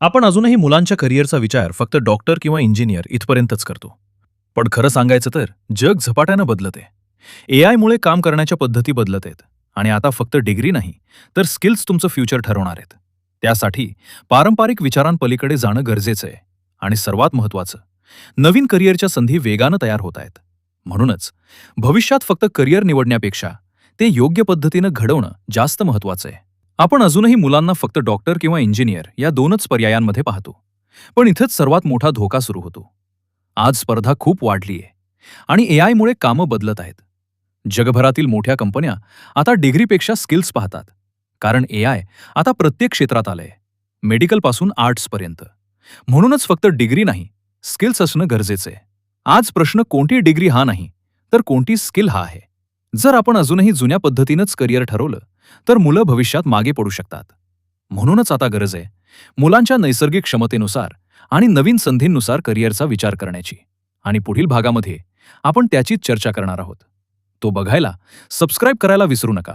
आपण अजूनही मुलांच्या करिअरचा विचार फक्त डॉक्टर किंवा इंजिनियर इथपर्यंतच करतो. पण खरं सांगायचं तर जग झपाट्यानं बदलत आहे. एआयमुळे काम करण्याच्या पद्धती बदलत आहेत आणि आता फक्त डिग्री नाही, तर स्किल्स तुमचं फ्युचर ठरवणार आहेत. त्यासाठी पारंपरिक विचारांपलीकडे जाणं गरजेचं आहे. आणि सर्वात महत्त्वाचं, नवीन करिअरच्या संधी वेगानं तयार होत आहेत. म्हणूनच भविष्यात फक्त करिअर निवडण्यापेक्षा ते योग्य पद्धतीनं घडवणं जास्त महत्त्वाचं आहे. आपण अजूनही मुलांना फक्त डॉक्टर किंवा इंजिनियर या दोनच पर्यायांमध्ये पाहतो. पण इथंच सर्वात मोठा धोका सुरू होतो. आज स्पर्धा खूप वाढली आहे आणि एआयमुळे कामं बदलत आहेत. जगभरातील मोठ्या कंपन्या आता डिग्रीपेक्षा स्किल्स पाहतात. कारण एआय आता प्रत्येक क्षेत्रात आलंय, मेडिकलपासून आर्ट्सपर्यंत. म्हणूनच फक्त डिग्री नाही, स्किल्स असणं गरजेचं आहे. आज प्रश्न कोणती डिग्री हा नाही, तर कोणती स्किल हा आहे. जर आपण अजूनही जुन्या पद्धतीनंच करिअर ठरवलं, तर मुलं भविष्यात मागे पडू शकतात. म्हणूनच आता गरज आहे मुलांच्या नैसर्गिक क्षमतेनुसार आणि नवीन संधींनुसार करिअरचा विचार करण्याची. आणि पुढील भागामध्ये आपण त्याचीच चर्चा करणार आहोत. तो बघायला सबस्क्राईब करायला विसरू नका.